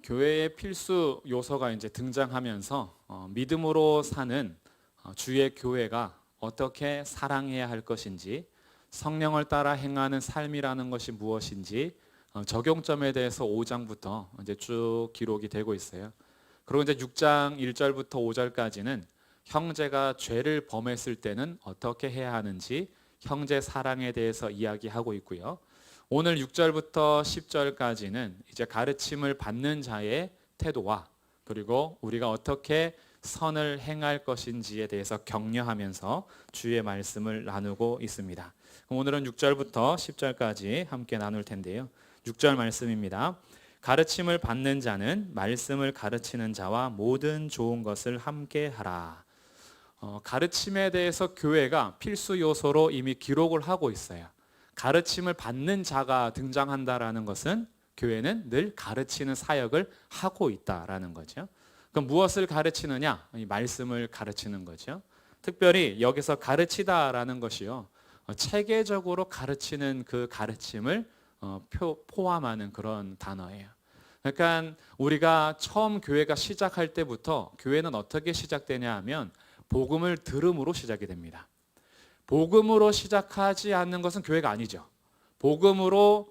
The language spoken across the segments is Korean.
교회의 필수 요소가 이제 등장하면서 믿음으로 사는 주의 교회가 어떻게 사랑해야 할 것인지, 성령을 따라 행하는 삶이라는 것이 무엇인지 적용점에 대해서 5장부터 이제 쭉 기록이 되고 있어요. 그리고 이제 6장 1절부터 5절까지는 형제가 죄를 범했을 때는 어떻게 해야 하는지 형제 사랑에 대해서 이야기하고 있고요. 오늘 6절부터 10절까지는 이제 가르침을 받는 자의 태도와 그리고 우리가 어떻게 선을 행할 것인지에 대해서 격려하면서 주의 말씀을 나누고 있습니다. 그럼 오늘은 6절부터 10절까지 함께 나눌 텐데요. 6절 말씀입니다. 가르침을 받는 자는 말씀을 가르치는 자와 모든 좋은 것을 함께 하라. 가르침에 대해서 교회가 필수 요소로 이미 기록을 하고 있어요. 가르침을 받는 자가 등장한다라는 것은 교회는 늘 가르치는 사역을 하고 있다라는 거죠. 그럼 무엇을 가르치느냐? 이 말씀을 가르치는 거죠. 특별히 여기서 가르치다라는 것이요, 체계적으로 가르치는 그 가르침을 포함하는 그런 단어예요. 그러니까 우리가 처음 교회가 시작할 때부터 교회는 어떻게 시작되냐 하면 복음을 들음으로 시작이 됩니다. 복음으로 시작하지 않는 것은 교회가 아니죠. 복음으로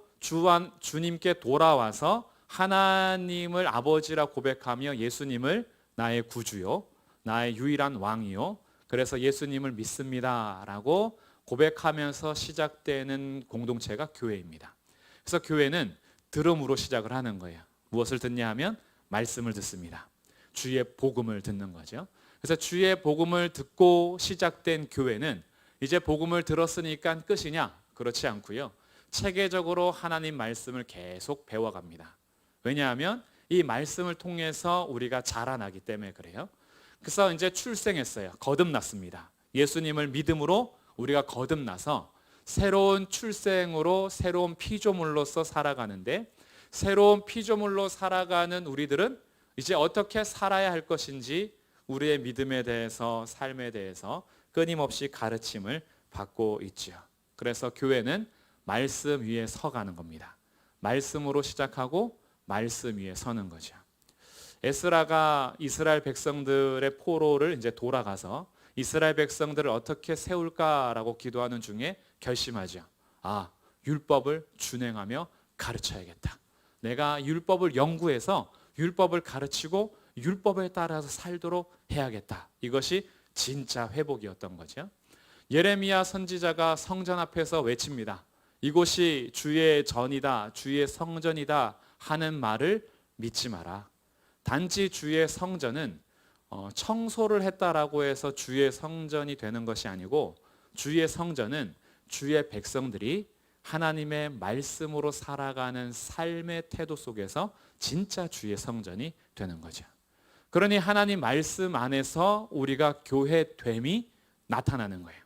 주님께 돌아와서 하나님을 아버지라 고백하며 예수님을 나의 구주요, 나의 유일한 왕이요, 그래서 예수님을 믿습니다라고 고백하면서 시작되는 공동체가 교회입니다. 그래서 교회는 들음으로 시작을 하는 거예요. 무엇을 듣냐 하면 말씀을 듣습니다. 주의 복음을 듣는 거죠. 그래서 주의 복음을 듣고 시작된 교회는 이제 복음을 들었으니까 끝이냐? 그렇지 않고요. 체계적으로 하나님 말씀을 계속 배워갑니다. 왜냐하면 이 말씀을 통해서 우리가 자라나기 때문에 그래요. 그래서 이제 출생했어요. 거듭났습니다. 예수님을 믿음으로 우리가 거듭나서 새로운 출생으로 새로운 피조물로서 살아가는데, 새로운 피조물로 살아가는 우리들은 이제 어떻게 살아야 할 것인지 우리의 믿음에 대해서, 삶에 대해서 끊임없이 가르침을 받고 있죠. 그래서 교회는 말씀 위에 서가는 겁니다. 말씀으로 시작하고 말씀 위에 서는 거죠. 에스라가 이스라엘 백성들의 포로를 이제 돌아가서 이스라엘 백성들을 어떻게 세울까라고 기도하는 중에 결심하죠. 율법을 준행하며 가르쳐야겠다. 내가 율법을 연구해서 율법을 가르치고 율법에 따라서 살도록 해야겠다. 이것이 진짜 회복이었던 거죠. 예레미야 선지자가 성전 앞에서 외칩니다. 이곳이 주의 전이다, 주의 성전이다 하는 말을 믿지 마라. 단지 주의 성전은 청소를 했다라고 해서 주의 성전이 되는 것이 아니고, 주의 성전은 주의 백성들이 하나님의 말씀으로 살아가는 삶의 태도 속에서 진짜 주의 성전이 되는 거죠. 그러니 하나님 말씀 안에서 우리가 교회됨이 나타나는 거예요.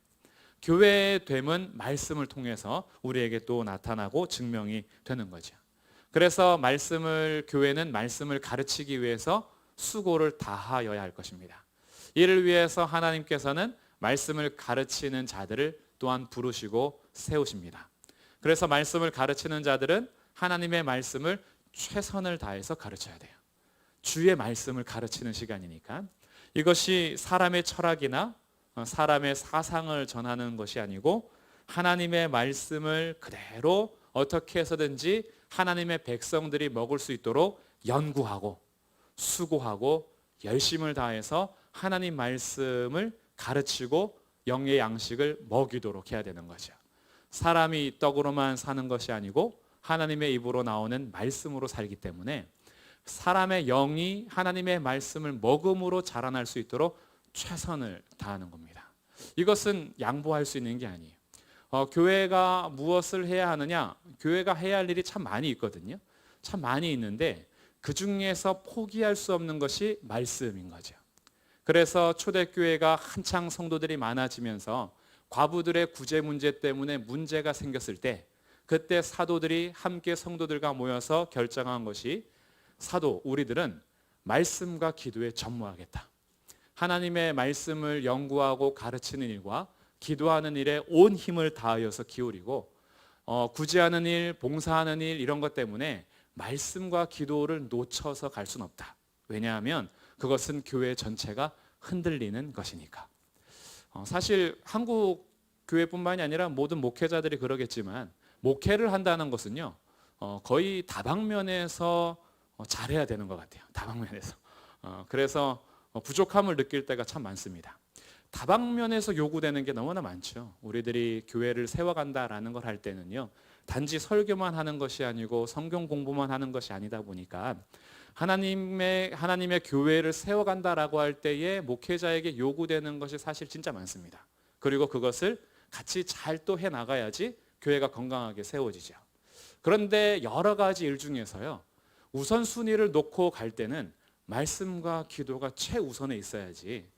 교회됨은 말씀을 통해서 우리에게 또 나타나고 증명이 되는 거죠. 그래서 교회는 말씀을 가르치기 위해서 수고를 다하여야 할 것입니다. 이를 위해서 하나님께서는 말씀을 가르치는 자들을 또한 부르시고 세우십니다. 그래서 말씀을 가르치는 자들은 하나님의 말씀을 최선을 다해서 가르쳐야 돼요. 주의 말씀을 가르치는 시간이니까. 이것이 사람의 철학이나 사람의 사상을 전하는 것이 아니고, 하나님의 말씀을 그대로 어떻게 해서든지 하나님의 백성들이 먹을 수 있도록 연구하고 수고하고 열심을 다해서 하나님 말씀을 가르치고 영의 양식을 먹이도록 해야 되는 거죠. 사람이 떡으로만 사는 것이 아니고 하나님의 입으로 나오는 말씀으로 살기 때문에 사람의 영이 하나님의 말씀을 먹음으로 자라날 수 있도록 최선을 다하는 겁니다. 이것은 양보할 수 있는 게 아니에요. 교회가 무엇을 해야 하느냐? 교회가 해야 할 일이 참 많이 있거든요. 참 많이 있는데 그 중에서 포기할 수 없는 것이 말씀인 거죠. 그래서 초대교회가 한창 성도들이 많아지면서 과부들의 구제 문제 때문에 문제가 생겼을 때, 그때 사도들이 함께 성도들과 모여서 결정한 것이, 우리들은 말씀과 기도에 전무하겠다. 하나님의 말씀을 연구하고 가르치는 일과 기도하는 일에 온 힘을 다하여서 기울이고, 구제하는 일, 봉사하는 일 이런 것 때문에 말씀과 기도를 놓쳐서 갈 수는 없다. 왜냐하면 그것은 교회 전체가 흔들리는 것이니까. 사실 한국 교회뿐만이 아니라 모든 목회자들이 그러겠지만 목회를 한다는 것은요, 거의 다방면에서 잘해야 되는 것 같아요. 다방면에서. 그래서 부족함을 느낄 때가 참 많습니다. 다방면에서 요구되는 게 너무나 많죠. 우리들이 교회를 세워간다라는 걸 할 때는요, 단지 설교만 하는 것이 아니고 성경 공부만 하는 것이 아니다 보니까 하나님의 교회를 세워간다라고 할 때에 목회자에게 요구되는 것이 사실 진짜 많습니다. 그리고 그것을 같이 잘 또 해 나가야지 교회가 건강하게 세워지죠. 그런데 여러 가지 일 중에서요, 우선순위를 놓고 갈 때는 말씀과 기도가 최우선에 있어야지,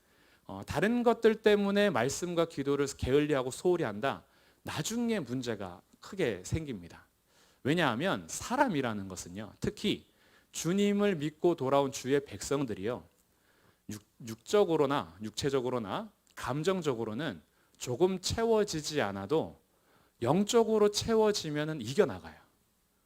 다른 것들 때문에 말씀과 기도를 게을리하고 소홀히 한다, 나중에 문제가 크게 생깁니다. 왜냐하면 사람이라는 것은요, 특히 주님을 믿고 돌아온 주의 백성들이요, 육적으로나 육체적으로나 감정적으로는 조금 채워지지 않아도 영적으로 채워지면 이겨나가요.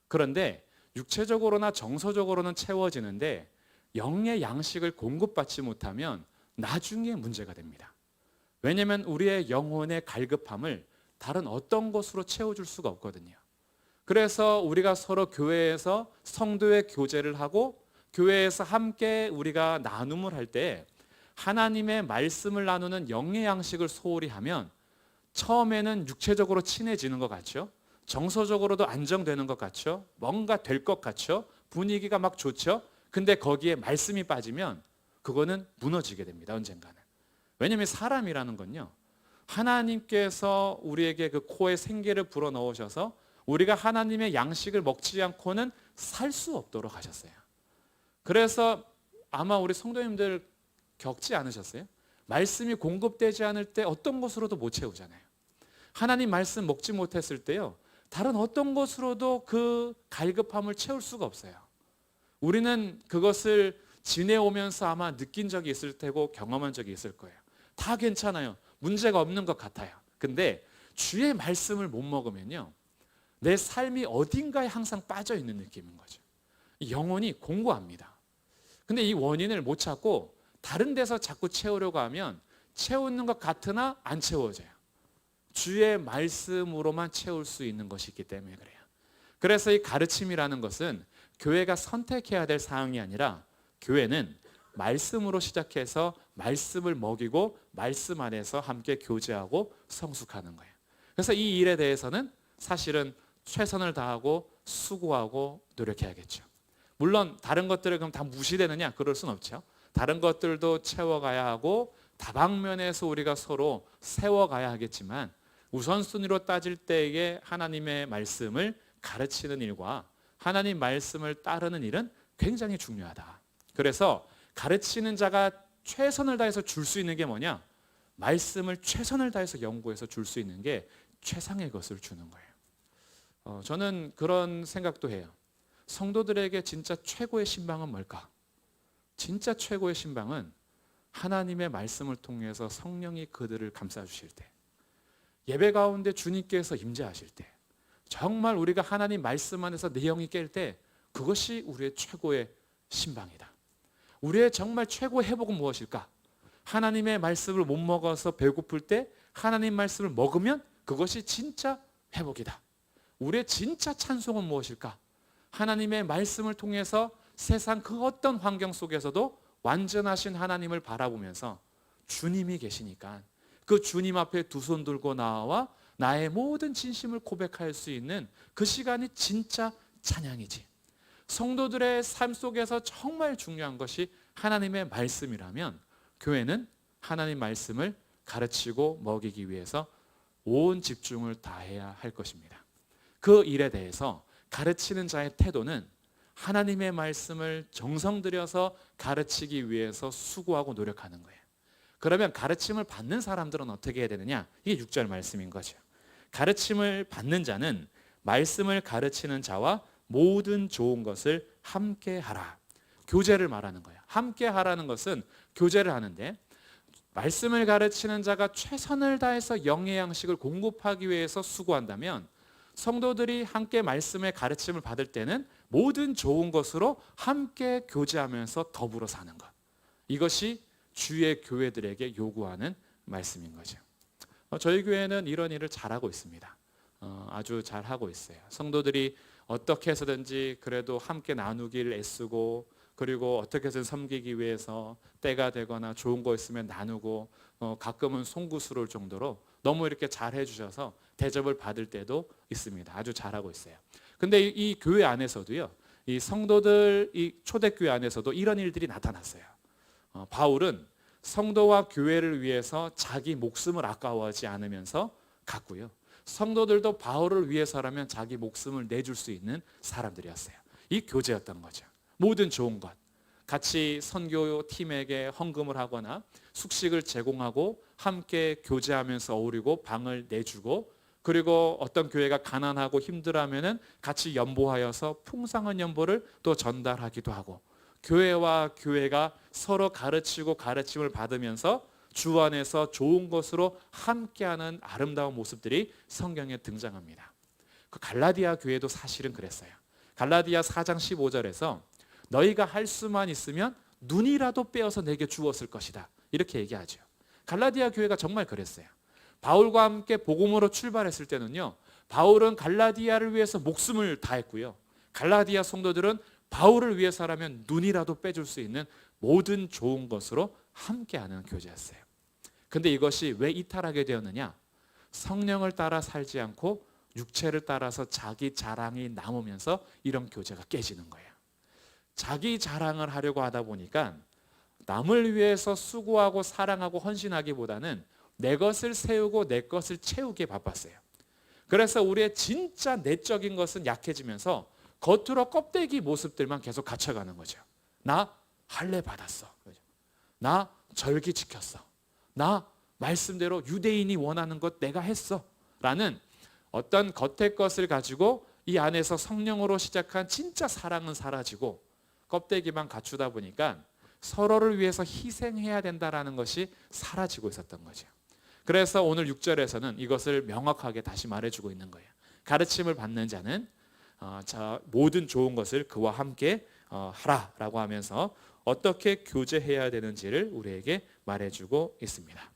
그런데 육체적으로나 정서적으로는 채워지는데 영의 양식을 공급받지 못하면 나중에 문제가 됩니다. 왜냐하면 우리의 영혼의 갈급함을 다른 어떤 것으로 채워줄 수가 없거든요. 그래서 우리가 서로 교회에서 성도의 교제를 하고 교회에서 함께 우리가 나눔을 할 때 하나님의 말씀을 나누는 영의 양식을 소홀히 하면 처음에는 육체적으로 친해지는 것 같죠. 정서적으로도 안정되는 것 같죠. 뭔가 될 것 같죠. 분위기가 막 좋죠. 근데 거기에 말씀이 빠지면 그거는 무너지게 됩니다. 언젠가는. 왜냐하면 사람이라는 건요, 하나님께서 우리에게 그 코에 생기를 불어넣으셔서 우리가 하나님의 양식을 먹지 않고는 살 수 없도록 하셨어요. 그래서 아마 우리 성도님들 겪지 않으셨어요? 말씀이 공급되지 않을 때 어떤 것으로도 못 채우잖아요. 하나님 말씀 먹지 못했을 때요, 다른 어떤 것으로도 그 갈급함을 채울 수가 없어요. 우리는 그것을 지내오면서 아마 느낀 적이 있을 테고 경험한 적이 있을 거예요. 다 괜찮아요. 문제가 없는 것 같아요. 근데 주의 말씀을 못 먹으면요, 내 삶이 어딘가에 항상 빠져 있는 느낌인 거죠. 영혼이 공고합니다. 근데 이 원인을 못 찾고 다른 데서 자꾸 채우려고 하면 채우는 것 같으나 안 채워져요. 주의 말씀으로만 채울 수 있는 것이 있기 때문에 그래요. 그래서 이 가르침이라는 것은 교회가 선택해야 될 사항이 아니라 교회는 말씀으로 시작해서 말씀을 먹이고 말씀 안에서 함께 교제하고 성숙하는 거예요. 그래서 이 일에 대해서는 사실은 최선을 다하고 수고하고 노력해야겠죠. 물론 다른 것들을 그럼 다 무시되느냐? 그럴 순 없죠. 다른 것들도 채워가야 하고 다방면에서 우리가 서로 세워가야 하겠지만 우선순위로 따질 때에 하나님의 말씀을 가르치는 일과 하나님 말씀을 따르는 일은 굉장히 중요하다. 그래서 가르치는 자가 최선을 다해서 줄 수 있는 게 뭐냐? 말씀을 최선을 다해서 연구해서 줄 수 있는 게 최상의 것을 주는 거예요. 저는 그런 생각도 해요. 성도들에게 진짜 최고의 신방은 뭘까? 진짜 최고의 신방은 하나님의 말씀을 통해서 성령이 그들을 감싸주실 때, 예배 가운데 주님께서 임재하실 때, 정말 우리가 하나님 말씀 안에서 내 영이 깰 때 그것이 우리의 최고의 신방이다. 우리의 정말 최고의 회복은 무엇일까? 하나님의 말씀을 못 먹어서 배고플 때 하나님 말씀을 먹으면 그것이 진짜 회복이다. 우리의 진짜 찬송은 무엇일까? 하나님의 말씀을 통해서 세상 그 어떤 환경 속에서도 완전하신 하나님을 바라보면서 주님이 계시니까 그 주님 앞에 두 손 들고 나와 나의 모든 진심을 고백할 수 있는 그 시간이 진짜 찬양이지. 성도들의 삶 속에서 정말 중요한 것이 하나님의 말씀이라면 교회는 하나님 말씀을 가르치고 먹이기 위해서 온 집중을 다해야 할 것입니다. 그 일에 대해서 가르치는 자의 태도는 하나님의 말씀을 정성 들여서 가르치기 위해서 수고하고 노력하는 거예요. 그러면 가르침을 받는 사람들은 어떻게 해야 되느냐? 이게 6절 말씀인 거죠. 가르침을 받는 자는 말씀을 가르치는 자와 모든 좋은 것을 함께 하라. 교제를 말하는 거예요. 함께 하라는 것은 교제를 하는데, 말씀을 가르치는 자가 최선을 다해서 영의 양식을 공급하기 위해서 수고한다면 성도들이 함께 말씀의 가르침을 받을 때는 모든 좋은 것으로 함께 교제하면서 더불어 사는 것. 이것이 주의 교회들에게 요구하는 말씀인 거죠. 저희 교회는 이런 일을 잘하고 있습니다. 아주 잘하고 있어요. 성도들이 어떻게 해서든지 그래도 함께 나누길 애쓰고, 그리고 어떻게 해서 섬기기 위해서 때가 되거나 좋은 거 있으면 나누고, 가끔은 송구스러울 정도로 너무 이렇게 잘해 주셔서 대접을 받을 때도 있습니다. 아주 잘하고 있어요. 근데 이 교회 안에서도요, 이 성도들, 이 초대교회 안에서도 이런 일들이 나타났어요. 바울은 성도와 교회를 위해서 자기 목숨을 아까워하지 않으면서 갔고요. 성도들도 바울을 위해서라면 자기 목숨을 내줄 수 있는 사람들이었어요. 이 교제였던 거죠. 모든 좋은 것, 같이 선교팀에게 헌금을 하거나 숙식을 제공하고 함께 교제하면서 어우리고 방을 내주고, 그리고 어떤 교회가 가난하고 힘들어하면은 같이 연보하여서 풍성한 연보를 또 전달하기도 하고, 교회와 교회가 서로 가르치고 가르침을 받으면서 주 안에서 좋은 것으로 함께하는 아름다운 모습들이 성경에 등장합니다. 그 갈라디아 교회도 사실은 그랬어요. 갈라디아 4장 15절에서 너희가 할 수만 있으면 눈이라도 빼어서 내게 주었을 것이다, 이렇게 얘기하죠. 갈라디아 교회가 정말 그랬어요. 바울과 함께 복음으로 출발했을 때는요, 바울은 갈라디아를 위해서 목숨을 다했고요, 갈라디아 성도들은 바울을 위해서라면 눈이라도 빼줄 수 있는 모든 좋은 것으로 함께하는 교제였어요. 근데 이것이 왜 이탈하게 되었느냐? 성령을 따라 살지 않고 육체를 따라서 자기 자랑이 남으면서 이런 교제가 깨지는 거예요. 자기 자랑을 하려고 하다 보니까 남을 위해서 수고하고 사랑하고 헌신하기보다는 내 것을 세우고 내 것을 채우기에 바빴어요. 그래서 우리의 진짜 내적인 것은 약해지면서 겉으로 껍데기 모습들만 계속 갖춰가는 거죠. 나 할례 받았어. 나 절기 지켰어. 나 말씀대로 유대인이 원하는 것 내가 했어. 라는 어떤 겉의 것을 가지고 이 안에서 성령으로 시작한 진짜 사랑은 사라지고 껍데기만 갖추다 보니까 서로를 위해서 희생해야 된다라는 것이 사라지고 있었던 거죠. 그래서 오늘 6절에서는 이것을 명확하게 다시 말해주고 있는 거예요. 가르침을 받는 자는 모든 좋은 것을 그와 함께 하라라고 하면서 어떻게 교제해야 되는지를 우리에게 말해주고 있습니다.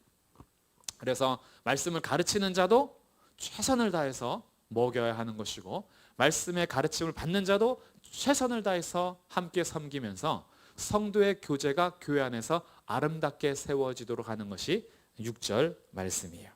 그래서 말씀을 가르치는 자도 최선을 다해서 먹여야 하는 것이고, 말씀의 가르침을 받는 자도 최선을 다해서 함께 섬기면서 성도의 교제가 교회 안에서 아름답게 세워지도록 하는 것이 6절 말씀이에요.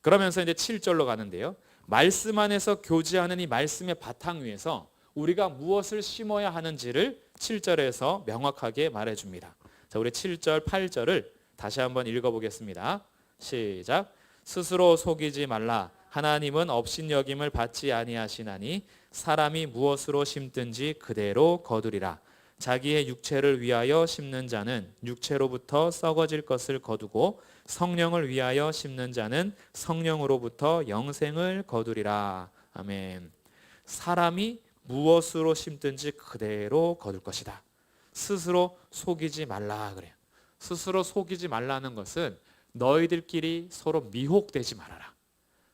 그러면서 이제 7절로 가는데요, 말씀 안에서 교제하는 이 말씀의 바탕 위에서 우리가 무엇을 심어야 하는지를 7절에서 명확하게 말해줍니다. 자, 우리 7절, 8절을 다시 한번 읽어보겠습니다. 시작. 스스로 속이지 말라. 하나님은 업신여김을 받지 아니하시나니 사람이 무엇으로 심든지 그대로 거두리라. 자기의 육체를 위하여 심는 자는 육체로부터 썩어질 것을 거두고 성령을 위하여 심는 자는 성령으로부터 영생을 거두리라. 아멘. 사람이 무엇으로 심든지 그대로 거둘 것이다. 스스로 속이지 말라 그래요. 스스로 속이지 말라는 것은 너희들끼리 서로 미혹되지 말아라.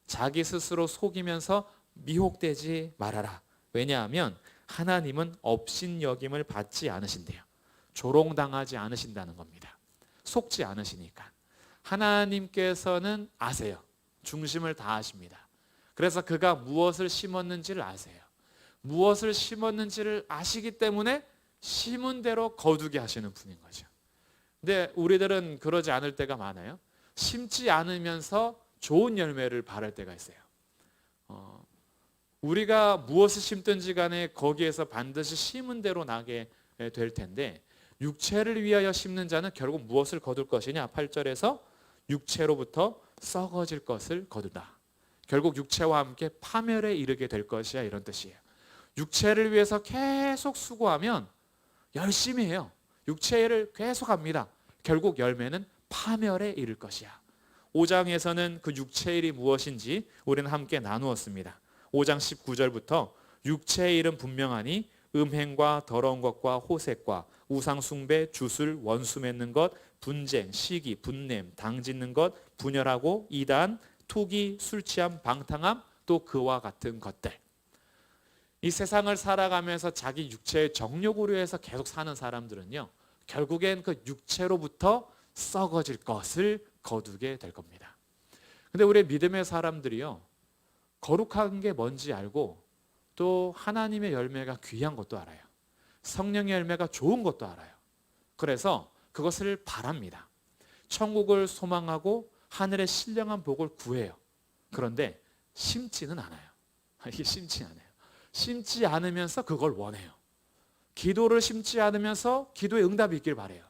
자기 스스로 속이면서 미혹되지 말아라. 왜냐하면 하나님은 업신여김을 받지 않으신대요. 조롱당하지 않으신다는 겁니다. 속지 않으시니까. 하나님께서는 아세요. 중심을 다 아십니다. 그래서 그가 무엇을 심었는지를 아세요. 무엇을 심었는지를 아시기 때문에 심은 대로 거두게 하시는 분인 거죠. 근데 우리들은 그러지 않을 때가 많아요. 심지 않으면서 좋은 열매를 바랄 때가 있어요. 우리가 무엇을 심든지 간에 거기에서 반드시 심은 대로 나게 될 텐데, 육체를 위하여 심는 자는 결국 무엇을 거둘 것이냐? 8절에서 육체로부터 썩어질 것을 거둔다. 결국 육체와 함께 파멸에 이르게 될 것이야, 이런 뜻이에요. 육체를 위해서 계속 수고하면 열심히 해요. 육체를 계속 합니다. 결국 열매는 파멸에 이를 것이야. 5장에서는 그 육체의 일이 무엇인지 우리는 함께 나누었습니다. 5장 19절부터 육체의 일은 분명하니 음행과 더러운 것과 호색과 우상 숭배, 주술, 원수 맺는 것, 분쟁, 시기, 분냄, 당짓는 것, 분열하고 이단, 투기, 술 취함, 방탕함, 또 그와 같은 것들. 이 세상을 살아가면서 자기 육체의 정욕으로 해서 계속 사는 사람들은요, 결국엔 그 육체로부터 썩어질 것을 거두게 될 겁니다. 근데 우리 믿음의 사람들이요, 거룩한 게 뭔지 알고 또 하나님의 열매가 귀한 것도 알아요. 성령의 열매가 좋은 것도 알아요. 그래서 그것을 바랍니다. 천국을 소망하고 하늘의 신령한 복을 구해요. 그런데 심지는 않아요. 이게 심지 않아요. 심지 않으면서 그걸 원해요. 기도를 심지 않으면서 기도의 응답이 있길 바래요.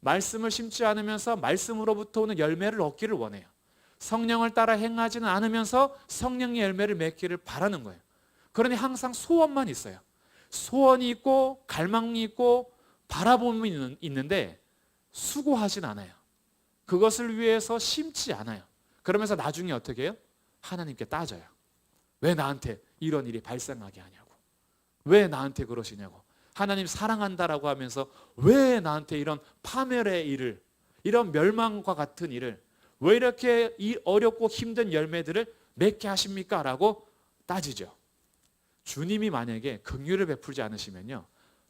말씀을 심지 않으면서 말씀으로부터 오는 열매를 얻기를 원해요. 성령을 따라 행하지는 않으면서 성령의 열매를 맺기를 바라는 거예요. 그러니 항상 소원만 있어요. 소원이 있고 갈망이 있고 바라봄이 있는데 수고하진 않아요. 그것을 위해서 심지 않아요. 그러면서 나중에 어떻게 해요? 하나님께 따져요. 왜 나한테 이런 일이 발생하게 하냐고. 왜 나한테 그러시냐고. 하나님 사랑한다라고 하면서 왜 나한테 이런 파멸의 일을, 이런 멸망과 같은 일을, 왜 이렇게 이 어렵고 힘든 열매들을 맺게 하십니까? 라고 따지죠. 주님이 만약에 긍휼을 베풀지 않으시면요,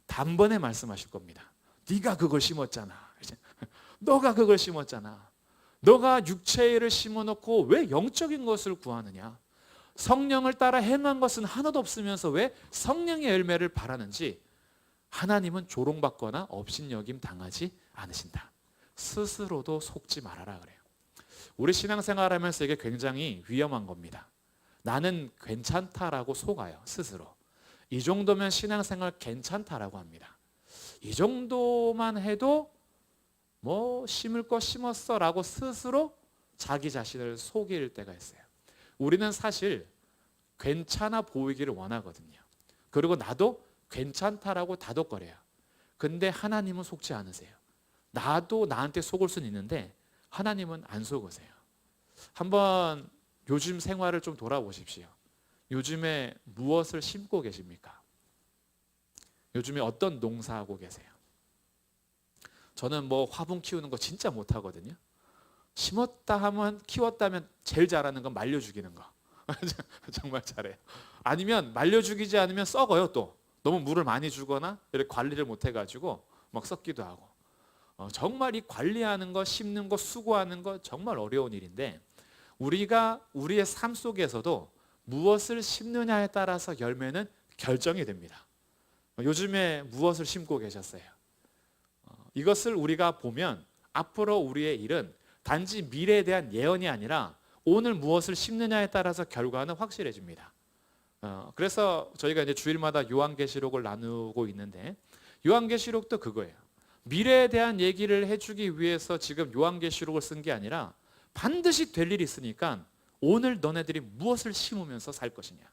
단번에 말씀하실 겁니다. 네가 그걸 심었잖아. 너가 그걸 심었잖아. 너가 육체의 일을 심어놓고 왜 영적인 것을 구하느냐. 성령을 따라 행한 것은 하나도 없으면서 왜 성령의 열매를 바라는지 하나님은 조롱받거나 업신여김 당하지 않으신다. 스스로도 속지 말아라 그래요. 우리 신앙생활하면서 이게 굉장히 위험한 겁니다. 나는 괜찮다라고 속아요. 스스로. 이 정도면 신앙생활 괜찮다라고 합니다. 이 정도만 해도 뭐 심을 거 심었어 라고 스스로 자기 자신을 속일 때가 있어요. 우리는 사실 괜찮아 보이기를 원하거든요. 그리고 나도 괜찮다라고 다독거려요. 근데 하나님은 속지 않으세요. 나도 나한테 속을 수는 있는데 하나님은 안 속으세요. 한번 요즘 생활을 좀 돌아보십시오. 요즘에 무엇을 심고 계십니까? 요즘에 어떤 농사하고 계세요? 저는 뭐 화분 키우는 거 진짜 못하거든요. 심었다 하면, 키웠다면 제일 잘하는 건 말려 죽이는 거. 정말 잘해요. 아니면 말려 죽이지 않으면 썩어요. 또 너무 물을 많이 주거나 이렇게 관리를 못 해가지고 막 썩기도 하고. 정말 이 관리하는 거, 심는 거, 수고하는 거 정말 어려운 일인데, 우리가 우리의 삶 속에서도 무엇을 심느냐에 따라서 열매는 결정이 됩니다. 요즘에 무엇을 심고 계셨어요? 이것을 우리가 보면 앞으로 우리의 일은 단지 미래에 대한 예언이 아니라 오늘 무엇을 심느냐에 따라서 결과는 확실해집니다. 그래서 저희가 이제 주일마다 요한계시록을 나누고 있는데, 요한계시록도 그거예요. 미래에 대한 얘기를 해주기 위해서 지금 요한계시록을 쓴 게 아니라 반드시 될 일이 있으니까 오늘 너네들이 무엇을 심으면서 살 것이냐,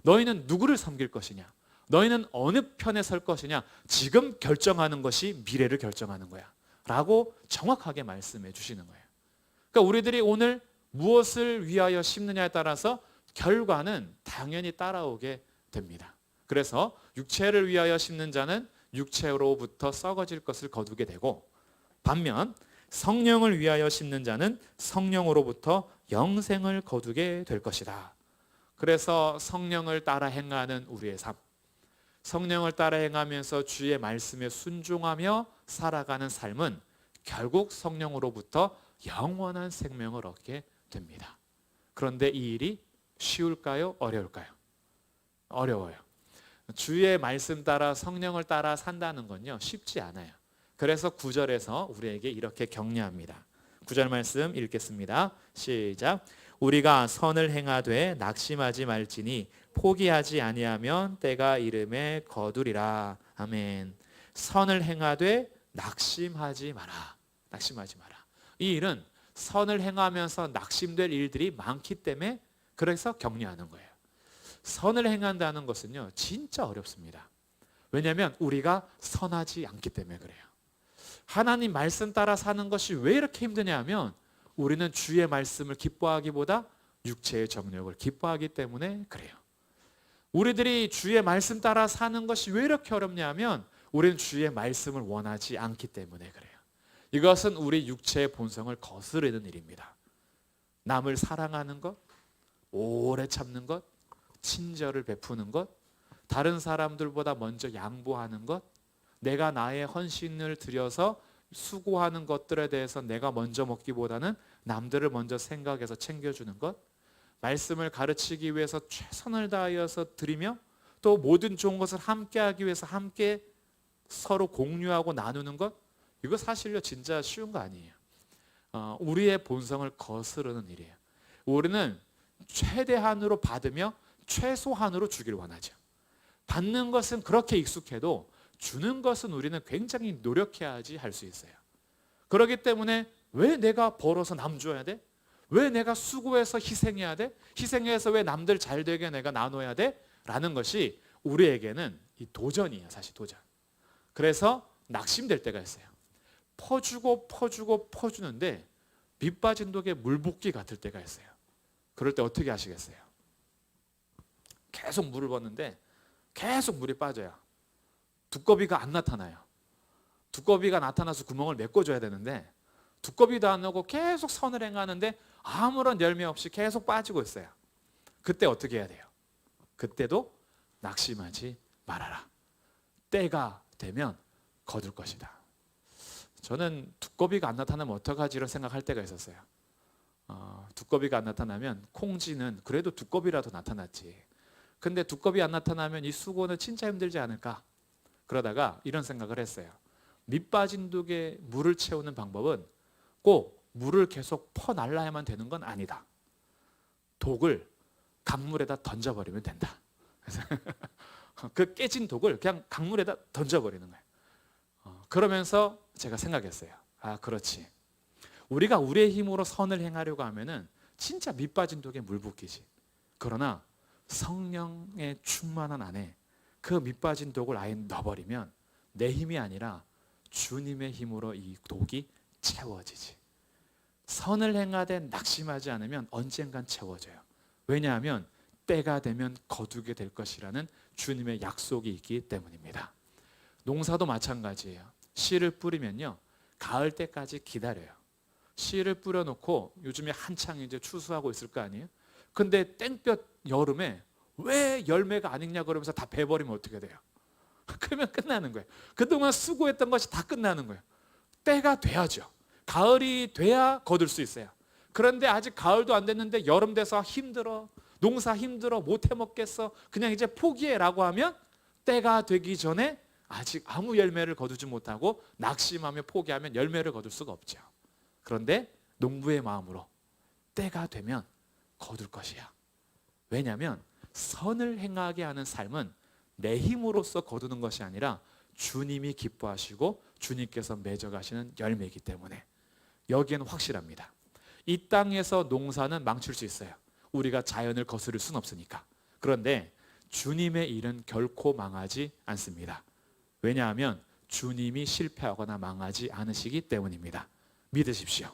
너희는 누구를 섬길 것이냐, 너희는 어느 편에 설 것이냐, 지금 결정하는 것이 미래를 결정하는 거야 라고 정확하게 말씀해 주시는 거예요. 그러니까 우리들이 오늘 무엇을 위하여 심느냐에 따라서 결과는 당연히 따라오게 됩니다. 그래서 육체를 위하여 심는 자는 육체로부터 썩어질 것을 거두게 되고, 반면 성령을 위하여 심는 자는 성령으로부터 영생을 거두게 될 것이다. 그래서 성령을 따라 행하는 우리의 삶, 성령을 따라 행하면서 주의 말씀에 순종하며 살아가는 삶은 결국 성령으로부터 영원한 생명을 얻게 됩니다. 그런데 이 일이 쉬울까요? 어려울까요? 어려워요. 주의 말씀 따라 성령을 따라 산다는 건요, 쉽지 않아요. 그래서 9절에서 우리에게 이렇게 격려합니다. 9절 말씀 읽겠습니다. 시작. 우리가 선을 행하되 낙심하지 말지니 포기하지 아니하면 때가 이름에 거두리라. 아멘. 선을 행하되 낙심하지 마라. 낙심하지 마라. 이 일은 선을 행하면서 낙심될 일들이 많기 때문에 그래서 격려하는 거예요. 선을 행한다는 것은요, 진짜 어렵습니다. 왜냐하면 우리가 선하지 않기 때문에 그래요. 하나님 말씀 따라 사는 것이 왜 이렇게 힘드냐 하면 우리는 주의 말씀을 기뻐하기보다 육체의 정욕을 기뻐하기 때문에 그래요. 우리들이 주의 말씀 따라 사는 것이 왜 이렇게 어렵냐 하면 우리는 주의 말씀을 원하지 않기 때문에 그래요. 이것은 우리 육체의 본성을 거스르는 일입니다. 남을 사랑하는 것, 오래 참는 것, 친절을 베푸는 것, 다른 사람들보다 먼저 양보하는 것, 내가 나의 헌신을 들여서 수고하는 것들에 대해서 내가 먼저 먹기보다는 남들을 먼저 생각해서 챙겨주는 것, 말씀을 가르치기 위해서 최선을 다하여서 드리며 또 모든 좋은 것을 함께 하기 위해서 함께 서로 공유하고 나누는 것, 이거 사실요 진짜 쉬운 거 아니에요. 우리의 본성을 거스르는 일이에요. 우리는 최대한으로 받으며 최소한으로 주기를 원하죠. 받는 것은 그렇게 익숙해도 주는 것은 우리는 굉장히 노력해야지 할 수 있어요. 그렇기 때문에 왜 내가 벌어서 남 줘야 돼? 왜 내가 수고해서 희생해야 돼? 희생해서 왜 남들 잘 되게 내가 나눠야 돼? 라는 것이 우리에게는 이 도전이에요. 사실 도전. 그래서 낙심될 때가 있어요. 퍼주고 퍼주고 퍼주는데 밑 빠진 독에 물 붓기 같을 때가 있어요. 그럴 때 어떻게 하시겠어요? 계속 물을 붓는데 계속 물이 빠져요. 두꺼비가 안 나타나요. 두꺼비가 나타나서 구멍을 메꿔줘야 되는데 두꺼비도 안 오고 계속 선을 행하는데 아무런 열매 없이 계속 빠지고 있어요. 그때 어떻게 해야 돼요? 그때도 낙심하지 말아라. 때가 되면 거둘 것이다. 저는 두꺼비가 안 나타나면 어떡하지 이런 생각할 때가 있었어요. 두꺼비가 안 나타나면 콩쥐는 그래도 두꺼비라도 나타났지. 근데 두꺼비 안 나타나면 이 수고는 진짜 힘들지 않을까? 그러다가 이런 생각을 했어요. 밑 빠진 독에 물을 채우는 방법은 꼭 물을 계속 퍼날라야만 되는 건 아니다. 독을 강물에다 던져버리면 된다. 그 깨진 독을 그냥 강물에다 던져버리는 거예요. 그러면서 제가 생각했어요. 아, 그렇지. 우리가 우리의 힘으로 선을 행하려고 하면은 진짜 밑 빠진 독에 물 붓기지. 그러나 성령의 충만한 안에 그 밑 빠진 독을 아예 넣어버리면 내 힘이 아니라 주님의 힘으로 이 독이 채워지지. 선을 행하되 낙심하지 않으면 언젠간 채워져요. 왜냐하면 때가 되면 거두게 될 것이라는 주님의 약속이 있기 때문입니다. 농사도 마찬가지예요. 씨를 뿌리면요, 가을 때까지 기다려요. 씨를 뿌려놓고 요즘에 한창 이제 추수하고 있을 거 아니에요? 근데 땡볕 여름에 왜 열매가 안 익냐 그러면서 다 베버리면 어떻게 돼요? 그러면 끝나는 거예요. 그동안 수고했던 것이 다 끝나는 거예요. 때가 돼야죠. 가을이 돼야 거둘 수 있어요. 그런데 아직 가을도 안 됐는데 여름 돼서 힘들어, 농사 힘들어, 못 해먹겠어, 그냥 이제 포기해라고 하면 때가 되기 전에 아직 아무 열매를 거두지 못하고 낙심하며 포기하면 열매를 거둘 수가 없죠. 그런데 농부의 마음으로 때가 되면 거둘 것이야. 왜냐하면 선을 행하게 하는 삶은 내 힘으로써 거두는 것이 아니라 주님이 기뻐하시고 주님께서 맺어가시는 열매이기 때문에 여기에는 확실합니다. 이 땅에서 농사는 망칠 수 있어요. 우리가 자연을 거스를 수는 없으니까. 그런데 주님의 일은 결코 망하지 않습니다. 왜냐하면 주님이 실패하거나 망하지 않으시기 때문입니다. 믿으십시오.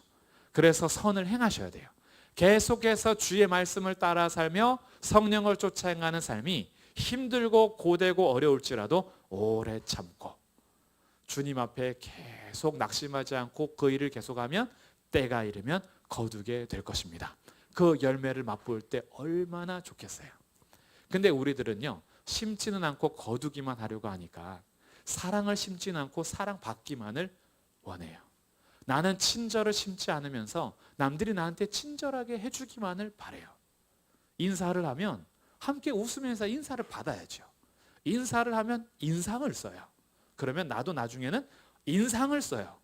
그래서 선을 행하셔야 돼요. 계속해서 주의 말씀을 따라 살며 성령을 쫓아 행하는 삶이 힘들고 고되고 어려울지라도 오래 참고 주님 앞에 계속 낙심하지 않고 그 일을 계속하면 때가 이르면 거두게 될 것입니다. 그 열매를 맛볼 때 얼마나 좋겠어요. 근데 우리들은요, 심지는 않고 거두기만 하려고 하니까 사랑을 심지는 않고 사랑받기만을 원해요. 나는 친절을 심지 않으면서 남들이 나한테 친절하게 해주기만을 바래요. 인사를 하면 함께 웃으면서 인사를 받아야죠. 인사를 하면 인상을 써요. 그러면 나도 나중에는 인상을 써요.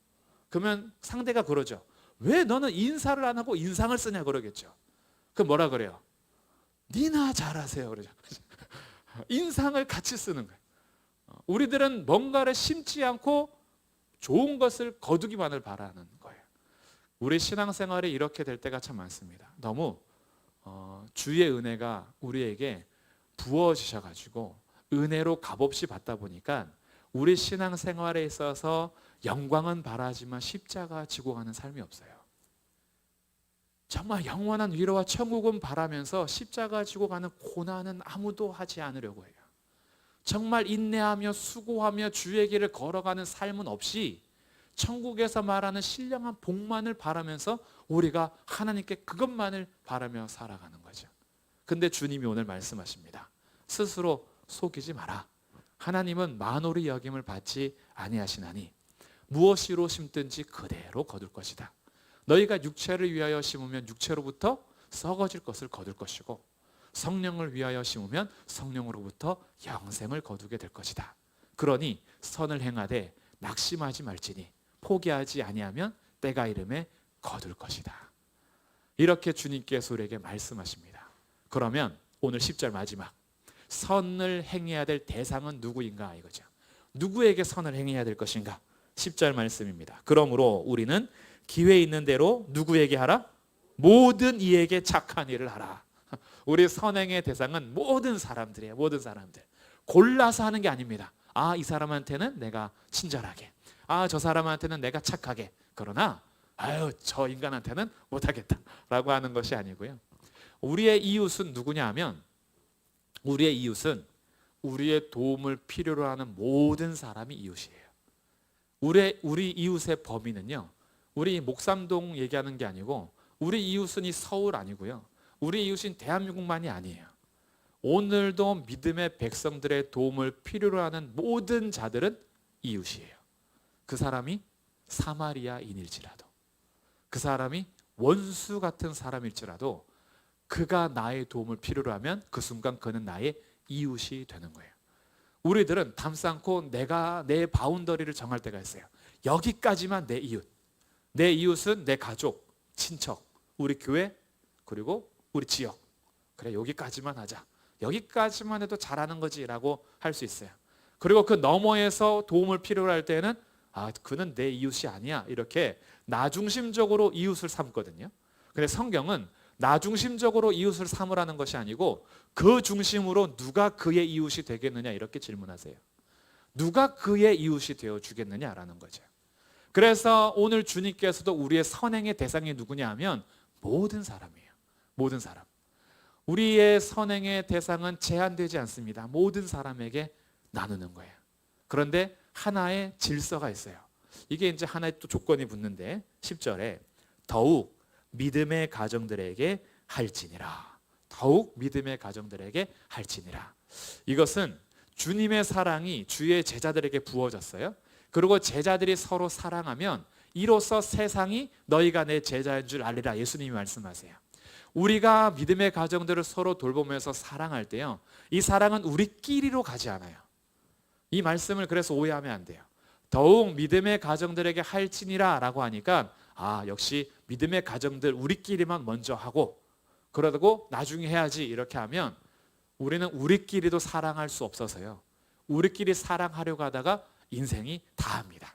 그러면 상대가 그러죠. 왜 너는 인사를 안 하고 인상을 쓰냐 그러겠죠. 그럼 뭐라 그래요? 니나 잘하세요 그러죠. 인상을 같이 쓰는 거예요. 우리들은 뭔가를 심지 않고 좋은 것을 거두기만을 바라는 거예요. 우리 신앙생활이 이렇게 될 때가 참 많습니다. 너무 주의 은혜가 우리에게 부어지셔가지고 은혜로 값없이 받다 보니까 우리 신앙생활에 있어서 영광은 바라지만 십자가 지고 가는 삶이 없어요. 정말 영원한 위로와 천국은 바라면서 십자가 지고 가는 고난은 아무도 하지 않으려고 해요. 정말 인내하며 수고하며 주의 길을 걸어가는 삶은 없이 천국에서 말하는 신령한 복만을 바라면서 우리가 하나님께 그것만을 바라며 살아가는 거죠. 근데 주님이 오늘 말씀하십니다. 스스로 속이지 마라. 하나님은 만홀히 여김을 받지 아니하시나니 무엇으로 심든지 그대로 거둘 것이다. 너희가 육체를 위하여 심으면 육체로부터 썩어질 것을 거둘 것이고 성령을 위하여 심으면 성령으로부터 영생을 거두게 될 것이다. 그러니 선을 행하되 낙심하지 말지니 포기하지 아니하면 때가 이름에 거둘 것이다. 이렇게 주님께서 우리에게 말씀하십니다. 그러면 오늘 10절 마지막, 선을 행해야 될 대상은 누구인가 이거죠. 누구에게 선을 행해야 될 것인가? 10절 말씀입니다. 그러므로 우리는 기회 있는 대로 누구에게 하라? 모든 이에게 착한 일을 하라. 우리 선행의 대상은 모든 사람들이에요. 모든 사람들. 골라서 하는 게 아닙니다. 이 사람한테는 내가 친절하게, 저 사람한테는 내가 착하게, 그러나 저 인간한테는 못하겠다라고 하는 것이 아니고요. 우리의 이웃은 누구냐 하면, 우리의 이웃은 우리의 도움을 필요로 하는 모든 사람이 이웃이에요. 우리 이웃의 범위는요, 우리 목삼동 얘기하는 게 아니고 우리 이웃은 이 서울 아니고요, 우리 이웃인 대한민국만이 아니에요. 오늘도 믿음의 백성들의 도움을 필요로 하는 모든 자들은 이웃이에요. 그 사람이 사마리아인일지라도, 그 사람이 원수 같은 사람일지라도 그가 나의 도움을 필요로 하면 그 순간 그는 나의 이웃이 되는 거예요. 우리들은 담쌓고 내가 내 바운더리를 정할 때가 있어요. 여기까지만 내 이웃. 내 이웃은 내 가족, 친척, 우리 교회, 그리고 우리 지역. 그래, 여기까지만 하자. 여기까지만 해도 잘하는 거지 라고 할 수 있어요. 그리고 그 너머에서 도움을 필요로 할 때는 그는 내 이웃이 아니야, 이렇게 나중심적으로 이웃을 삼거든요. 근데 성경은 나중심적으로 이웃을 삼으라는 것이 아니고 그 중심으로 누가 그의 이웃이 되겠느냐 이렇게 질문하세요. 누가 그의 이웃이 되어 주겠느냐라는 거죠. 그래서 오늘 주님께서도 우리의 선행의 대상이 누구냐 하면 모든 사람이에요. 모든 사람. 우리의 선행의 대상은 제한되지 않습니다. 모든 사람에게 나누는 거예요. 그런데 하나의 질서가 있어요. 이게 이제 하나의 또 조건이 붙는데 10절에 더욱 믿음의 가정들에게 할지니라. 더욱 믿음의 가정들에게 할지니라. 이것은 주님의 사랑이 주의 제자들에게 부어졌어요. 그리고 제자들이 서로 사랑하면 이로써 세상이 너희가 내 제자인 줄 알리라. 예수님이 말씀하세요. 우리가 믿음의 가정들을 서로 돌보면서 사랑할 때요, 이 사랑은 우리끼리로 가지 않아요. 이 말씀을 그래서 오해하면 안 돼요. 더욱 믿음의 가정들에게 할지니라 라고 하니까 역시 믿음의 가정들 우리끼리만 먼저 하고 그러고 나중에 해야지 이렇게 하면 우리는 우리끼리도 사랑할 수 없어서요, 우리끼리 사랑하려고 하다가 인생이 다합니다.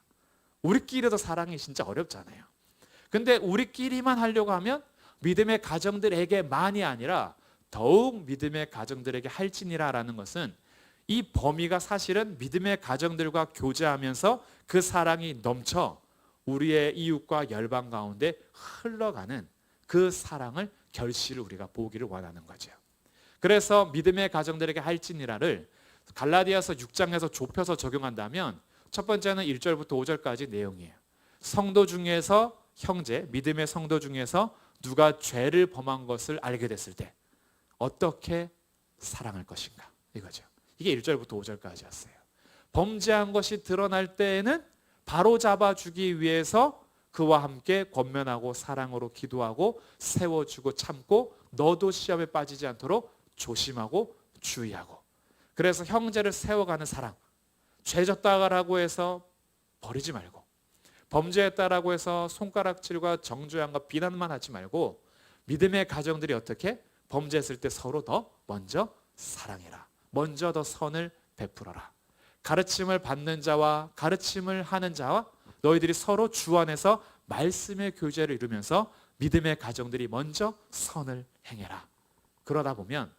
우리끼리도 사랑이 진짜 어렵잖아요. 근데 우리끼리만 하려고 하면 믿음의 가정들에게만이 아니라 더욱 믿음의 가정들에게 할지니라 라는 것은 이 범위가 사실은 믿음의 가정들과 교제하면서 그 사랑이 넘쳐 우리의 이웃과 열방 가운데 흘러가는 그 사랑을 결실을 우리가 보기를 원하는 거죠. 그래서 믿음의 가정들에게 할지니라를 갈라디아서 6장에서 좁혀서 적용한다면 첫 번째는 1절부터 5절까지 내용이에요. 성도 중에서 형제, 믿음의 성도 중에서 누가 죄를 범한 것을 알게 됐을 때 어떻게 사랑할 것인가 이거죠. 이게 1절부터 5절까지였어요. 범죄한 것이 드러날 때에는 바로 잡아주기 위해서 그와 함께 권면하고 사랑으로 기도하고 세워주고 참고 너도 시험에 빠지지 않도록 조심하고 주의하고, 그래서 형제를 세워가는 사랑. 죄졌다라고 해서 버리지 말고, 범죄했다라고 해서 손가락질과 정죄함과 비난만 하지 말고 믿음의 가정들이 어떻게 범죄했을 때 서로 더 먼저 사랑해라. 먼저 더 선을 베풀어라. 가르침을 받는 자와 가르침을 하는 자와 너희들이 서로 주 안에서 말씀의 교제를 이루면서 믿음의 가정들이 먼저 선을 행해라. 그러다 보면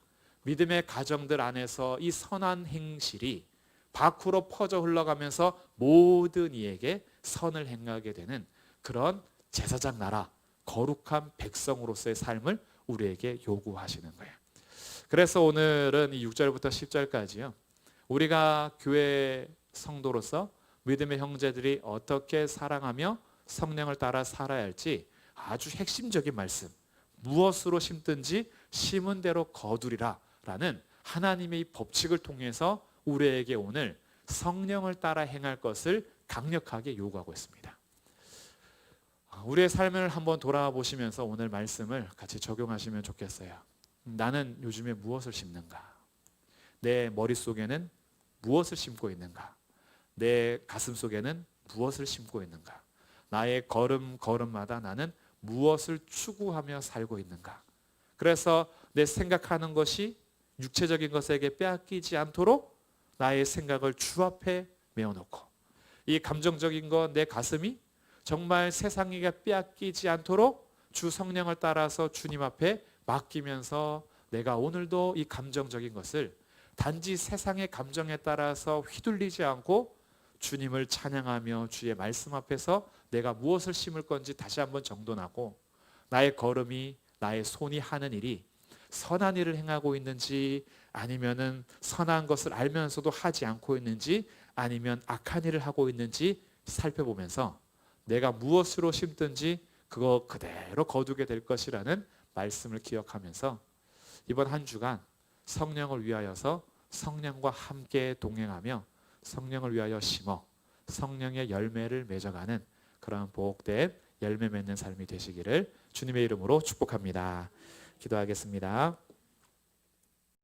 믿음의 가정들 안에서 이 선한 행실이 밖으로 퍼져 흘러가면서 모든 이에게 선을 행하게 되는 그런 제사장 나라, 거룩한 백성으로서의 삶을 우리에게 요구하시는 거예요. 그래서 오늘은 이 6절부터 10절까지요, 우리가 교회 성도로서 믿음의 형제들이 어떻게 사랑하며 성령을 따라 살아야 할지 아주 핵심적인 말씀, 무엇으로 심든지 심은 대로 거두리라 라는 하나님의 이 법칙을 통해서 우리에게 오늘 성령을 따라 행할 것을 강력하게 요구하고 있습니다. 우리의 삶을 한번 돌아보시면서 오늘 말씀을 같이 적용하시면 좋겠어요. 나는 요즘에 무엇을 심는가? 내 머릿속에는 무엇을 심고 있는가? 내 가슴 속에는 무엇을 심고 있는가? 나의 걸음마다 나는 무엇을 추구하며 살고 있는가? 그래서 내 생각하는 것이 육체적인 것에게 빼앗기지 않도록 나의 생각을 주 앞에 메워놓고, 이 감정적인 것, 내 가슴이 정말 세상에게 빼앗기지 않도록 주 성령을 따라서 주님 앞에 맡기면서 내가 오늘도 이 감정적인 것을 단지 세상의 감정에 따라서 휘둘리지 않고 주님을 찬양하며 주의 말씀 앞에서 내가 무엇을 심을 건지 다시 한번 정돈하고, 나의 걸음이, 나의 손이 하는 일이 선한 일을 행하고 있는지, 아니면은 선한 것을 알면서도 하지 않고 있는지, 아니면 악한 일을 하고 있는지 살펴보면서 내가 무엇으로 심든지 그거 그대로 거두게 될 것이라는 말씀을 기억하면서 이번 한 주간 성령을 위하여서 성령과 함께 동행하며 성령을 위하여 심어 성령의 열매를 맺어가는 그런 복된 열매 맺는 삶이 되시기를 주님의 이름으로 축복합니다. 기도하겠습니다.